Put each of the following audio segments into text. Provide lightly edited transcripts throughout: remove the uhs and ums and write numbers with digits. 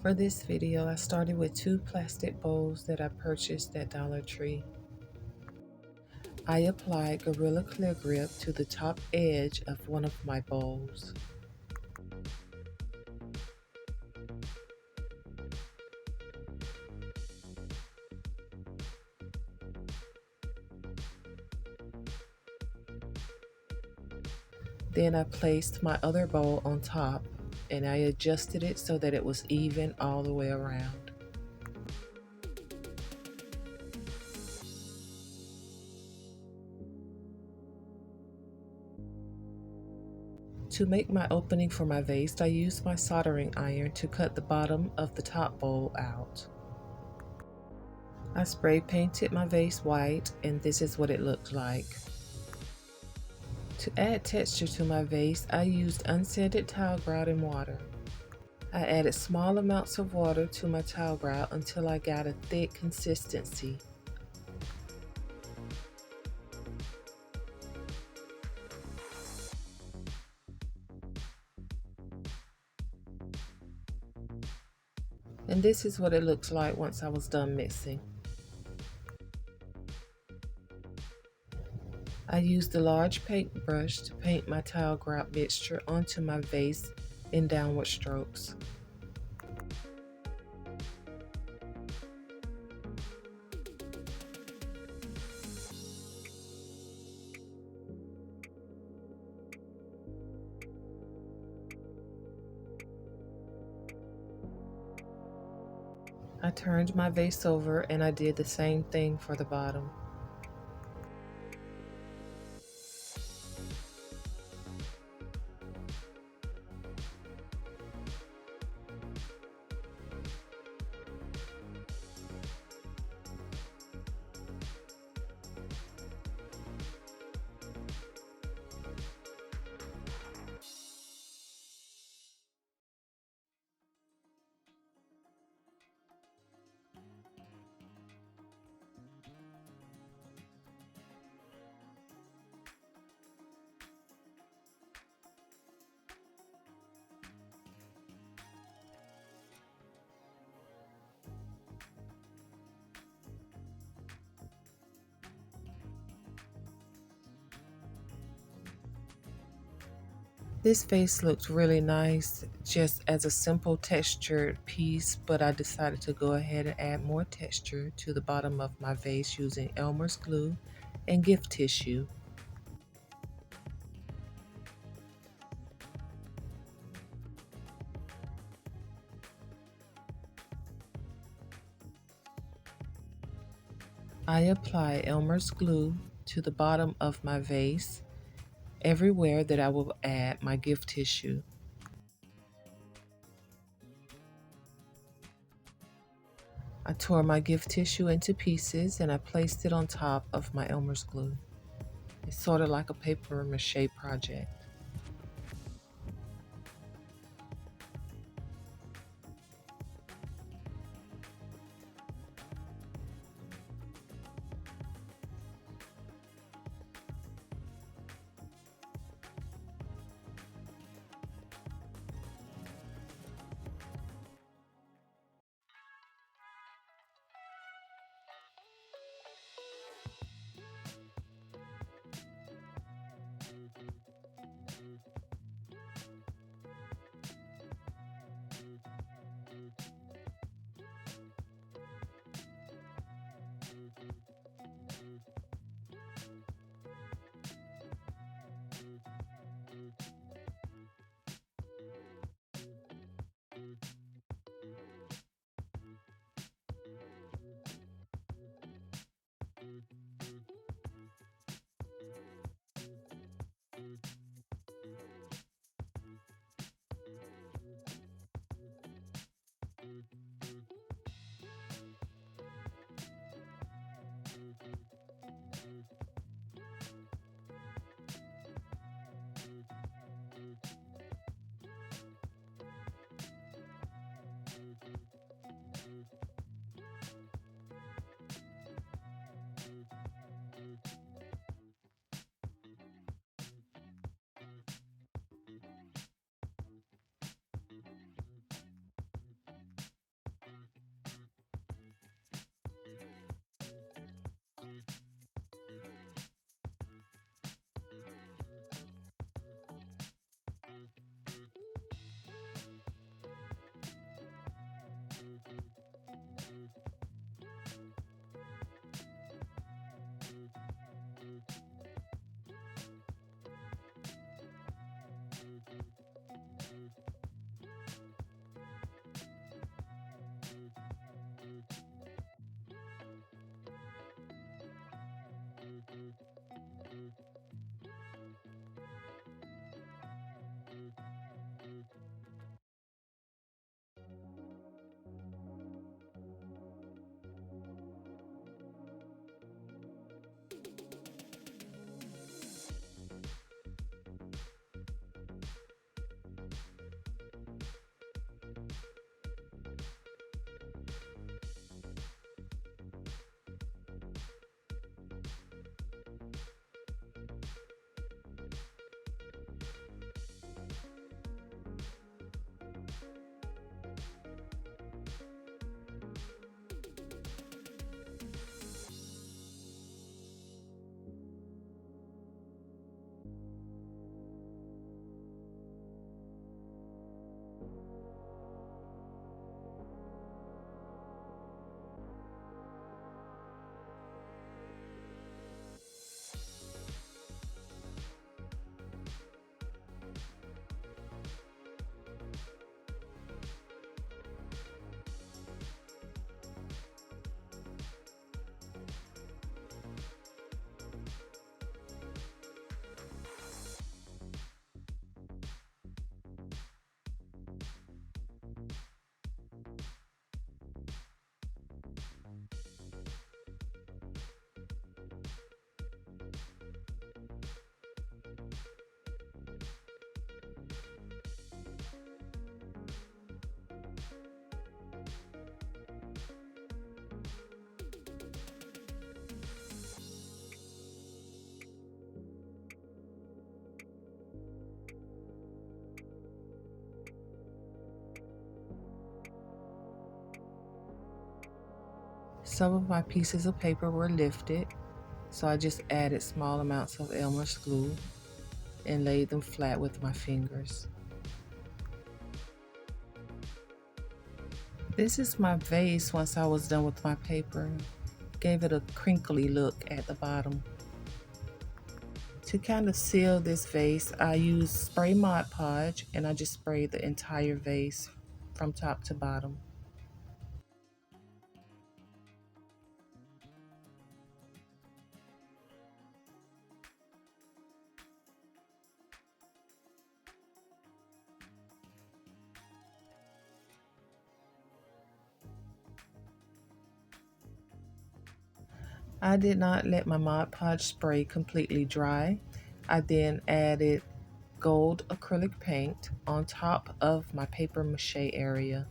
For this video, I started with 2 plastic bowls that I purchased at Dollar Tree. I applied Gorilla Clear Grip to the top edge of one of my bowls. Then I placed my other bowl on top and I adjusted it so that it was even all the way around. To make my opening for my vase, I used my soldering iron to cut the bottom of the top bowl out. I spray painted my vase white and this is what it looked like. To add texture to my vase, I used unsanded tile grout and water. I added small amounts of water to my tile grout until I got a thick consistency. And this is what it looks like once I was done mixing. I used a large paintbrush to paint my tile grout mixture onto my vase in downward strokes. I turned my vase over and I did the same thing for the bottom. This vase looked really nice just as a simple textured piece, but I decided to go ahead and add more texture to the bottom of my vase using Elmer's glue and gift tissue. I apply Elmer's glue to the bottom of my vase everywhere that I will add my gift tissue. I tore my gift tissue into pieces and I placed it on top of my Elmer's glue. It's sort of like a paper mache project. Some of my pieces of paper were lifted, so I just added small amounts of Elmer's glue and laid them flat with my fingers. This is my vase once I was done with my paper. Gave it a crinkly look at the bottom. To kind of seal this vase, I use spray Mod Podge and I just spray the entire vase from top to bottom. I did not let my Mod Podge spray completely dry. I then added gold acrylic paint on top of my paper mache area.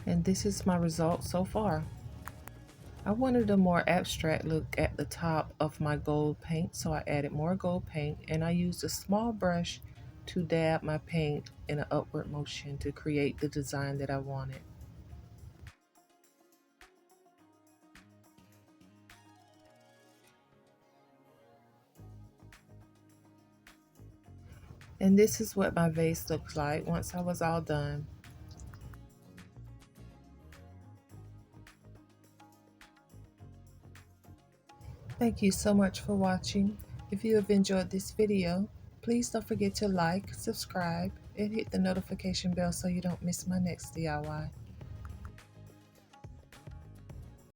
And this is my result so far. I wanted a more abstract look at the top of my gold paint, so I added more gold paint and I used a small brush to dab my paint in an upward motion to create the design that I wanted. And this is what my vase looked like once I was all done. Thank you so much for watching. If you have enjoyed this video, please don't forget to like, subscribe, and hit the notification bell so you don't miss my next DIY.